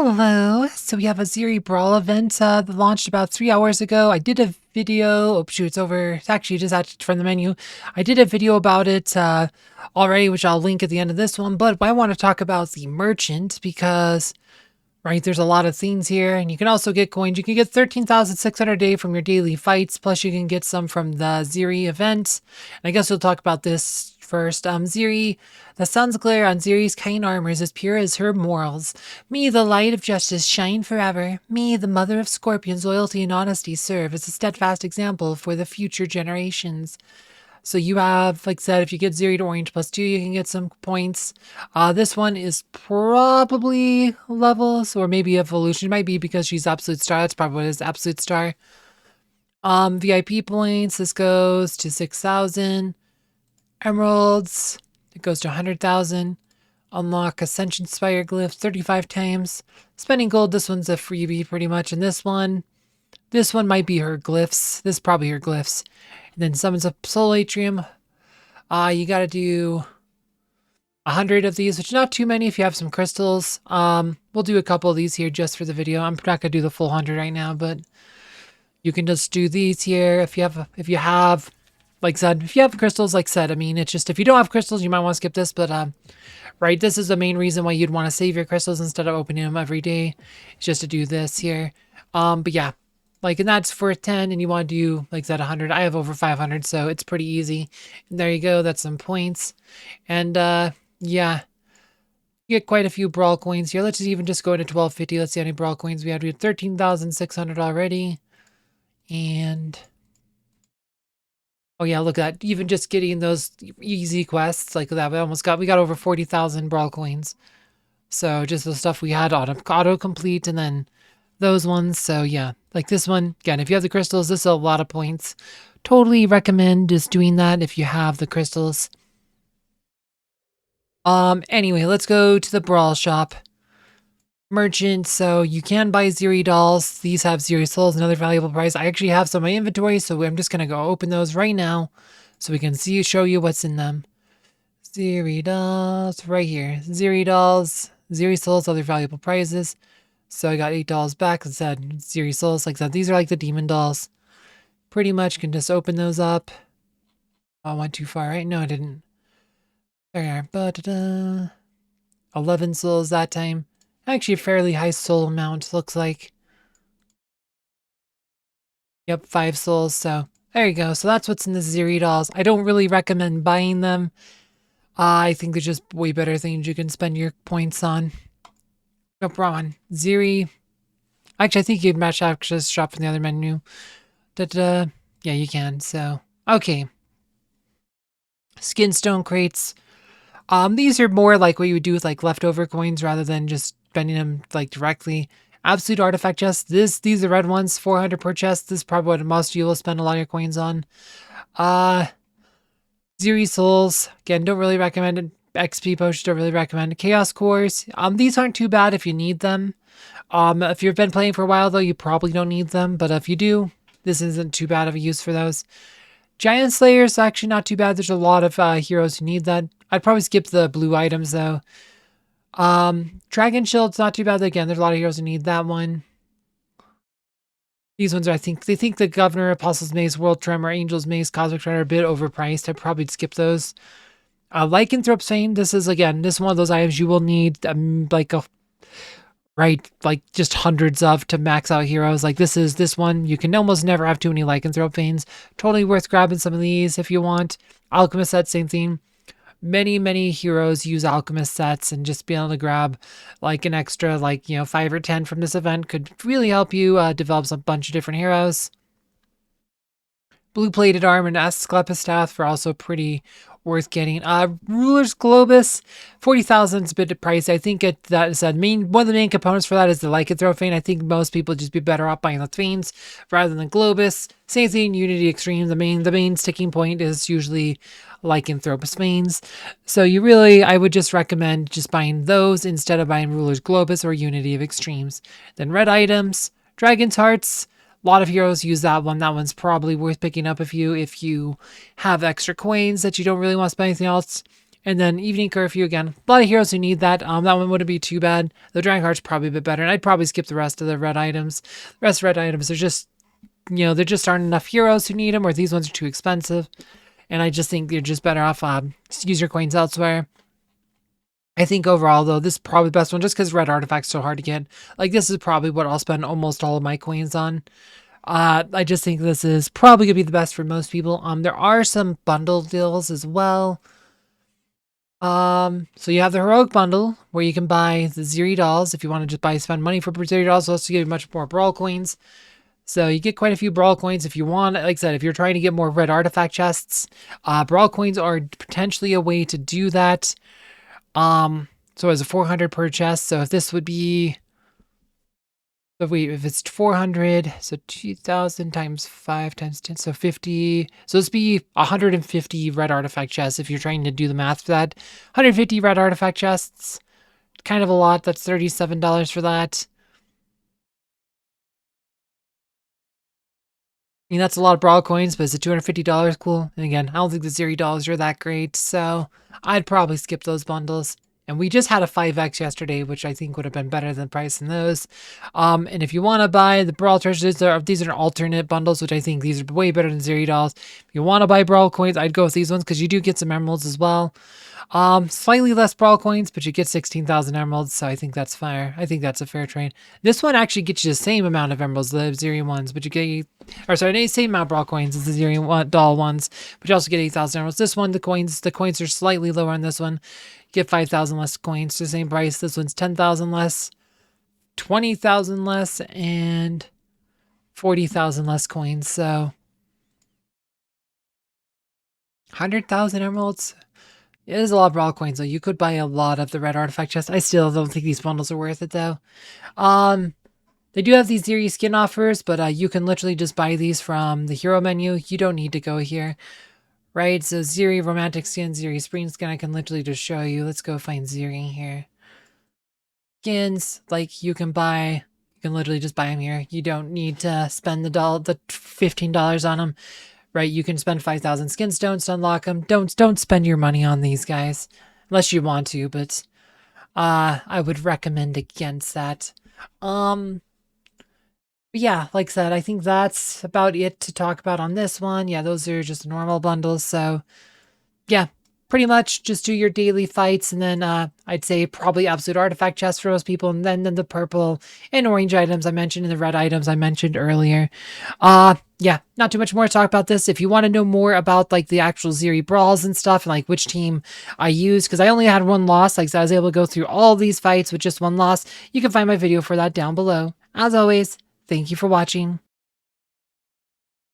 Hello. So we have a Ziri Brawl event that launched about 3 hours ago. I did a video. Oh, shoot, it's over. It's actually just out from the menu. I did a video about it already, which I'll link at the end of this one. But I want to talk about the merchant because, right, there's a lot of things here. And you can also get coins. You can get 13,600 a day from your daily fights. Plus, you can get some from the Ziri event. And I guess we'll talk about this first. Ziri, the sun's glare on Ziri's kind armor is as pure as her morals. Me, the light of justice, shine forever. Me, the mother of scorpions, loyalty and honesty serve as a steadfast example for the future generations. So you have, like I said, if you get Ziri to orange +2, you can get some points. This one is probably levels or maybe evolution. It might be because she's absolute star. That's probably what it is, absolute star. VIP points. This goes to 6,000. Emeralds, it goes to 100,000. Unlock Ascension Spire glyph 35 times. Spending gold, this one's a freebie pretty much. And this one might be her glyphs. This is probably her glyphs. And then summons a soul atrium. You gotta do 100 of these, which is not too many if you have some crystals. We'll do a couple of these here just for the video. I'm not gonna do the full 100 right now, but you can just do these here if you have like I said, if you have crystals, like I said, I mean, it's just, if you don't have crystals, you might want to skip this, but, right, this is the main reason why you'd want to save your crystals instead of opening them every day. It's just to do this here. But yeah, like, and that's for 10, and you want to do, like I said, 100. I have over 500, so it's pretty easy. And there you go, that's some points. And, yeah, you get quite a few brawl coins here. Let's even just go to 1250. Let's see how many brawl coins we had. We had 13,600 already. And oh yeah, look at that. Even just getting those easy quests like that, we got over 40,000 brawl coins. So just the stuff we had auto complete, and then those ones. So yeah, like this one, again, if you have the crystals, this is a lot of points. Totally recommend just doing that if you have the crystals. Anyway, let's go to the Brawl Shop. Merchant, so you can buy Ziri Dolls. These have Ziri Souls, another valuable prize. I actually have some in my inventory, so I'm just gonna go open those right now so we can show you what's in them. Ziri Dolls, right here. Ziri Dolls, Ziri Souls, other valuable prizes. So I got 8 dolls back. It said Ziri Souls, like that. These are like the demon dolls. Pretty much can just open those up. Oh, I went too far, right? No, I didn't. There we are. 11 souls that time. Actually a fairly high soul amount, looks like. Yep, 5 souls, so there you go. So that's what's in the Ziri dolls. I don't really recommend buying them. I think there's just way better things you can spend your points on. Nope, wrong one. Ziri. Actually, I think you can match access shop from the other menu. Yeah, you can, so. Okay. Skinstone crates. These are more like what you would do with like leftover coins rather than just spending them like directly. Absolute artifact chests. These are red ones, 400 per chest. This is probably what most of you will spend a lot of your coins on. Ziri souls. Again, don't really recommend it. XP potions, don't really recommend it. Chaos cores. These aren't too bad if you need them. If you've been playing for a while though, you probably don't need them. But if you do, this isn't too bad of a use for those. Giant Slayers, actually not too bad. There's a lot of heroes who need that. I'd probably skip the blue items though. Dragon Shield's not too bad. Again, there's a lot of heroes who need that one. These ones are, they think the Governor, Apostle's Mace, World Tremor, Angel's Mace, Cosmic Shredder are a bit overpriced. I'd probably skip those. Lycanthrope's Fane, this is one of those items you will need like just hundreds of to max out heroes. Like this one, you can almost never have too many Lycanthrope Fanes. Totally worth grabbing some of these if you want. Alchemist set, same thing. Many heroes use alchemist sets, and just being able to grab like an extra 5 or 10 from this event could really help you develop a bunch of different heroes. Blue plated armor and Asclepistaff are also pretty worth getting. Ruler's Globus, 40,000 is a bit pricey. I think that is one of the main components for that is the Lycanthrope Fane. I think most people would just be better off buying the Fanes rather than Globus. Same thing, Unity Extreme. The main sticking point is usually Lycanthropus Fanes. So I would just recommend just buying those instead of buying Ruler's Globus or Unity of Extremes. Then red items, Dragon's Hearts. A lot of heroes use that one. That one's probably worth picking up if you have extra coins that you don't really want to spend anything else. And then Evening Curfew again. A lot of heroes who need that. That one wouldn't be too bad. The Dragon Card's probably a bit better. And I'd probably skip the rest of the red items. The rest of the red items are just, there just aren't enough heroes who need them, or these ones are too expensive. And I just think you're just better off use your coins elsewhere. I think overall, though, this is probably the best one just because red artifact's so hard to get. Like, this is probably what I'll spend almost all of my coins on. I just think this is probably going to be the best for most people. There are some bundle deals as well. So you have the Heroic Bundle, where you can buy the Ziri Dolls if you want to just spend money for Ziri Dolls. Also give you much more Brawl coins. So you get quite a few Brawl coins if you want. Like I said, if you're trying to get more red artifact chests, Brawl coins are potentially a way to do that. So it's a 400 per chest. So if this would be, if it's 400, so 2,000 times 5 times 10, so 50. So this would be 150 red artifact chests if you're trying to do the math for that. 150 red artifact chests, kind of a lot. That's $37 for that. I mean, that's a lot of Brawl coins, but it's a $250 cool. And again, I don't think the Ziri Dolls are that great, so I'd probably skip those bundles. And we just had a 5x yesterday, which I think would have been better than price in those. And if you want to buy the Brawl treasures, these are alternate bundles, which I think these are way better than Ziri Dolls. If you want to buy Brawl coins, I'd go with these ones because you do get some emeralds as well. Slightly less Brawl coins, but you get 16,000 emeralds, so I think that's fair. I think that's a fair trade. This one actually gets you the same amount of emeralds, the Ziri ones, but you get, the same amount of Brawl coins as the Ziri doll ones, but you also get 8,000 emeralds. This one, the coins are slightly lower on this one. You get 5,000 less coins for the same price. This one's 10,000 less, 20,000 less, and 40,000 less coins, so 100,000 emeralds. It is a lot of Brawl coins, though. You could buy a lot of the red artifact chest. I still don't think these bundles are worth it, though. They do have these Ziri skin offers, but you can literally just buy these from the hero menu. You don't need to go here, right? So Ziri romantic skin, Ziri spring skin, I can literally just show you. Let's go find Ziri here. Skins, like you can literally just buy them here. You don't need to spend the $15 on them. Right, you can spend 5,000 skin stones to unlock them. Don't spend your money on these guys, unless you want to. But I would recommend against that. But yeah, like I said, I think that's about it to talk about on this one. Yeah, those are just normal bundles. So yeah, pretty much just do your daily fights, and then I'd say probably absolute artifact chests for most people, and then the purple and orange items I mentioned, and the red items I mentioned earlier. Yeah, not too much more to talk about this. If you want to know more about like the actual Ziri Brawls and stuff, and like which team I use, because I only had one loss, like so I was able to go through all these fights with just one loss, you can find my video for that down below. As always, thank you for watching.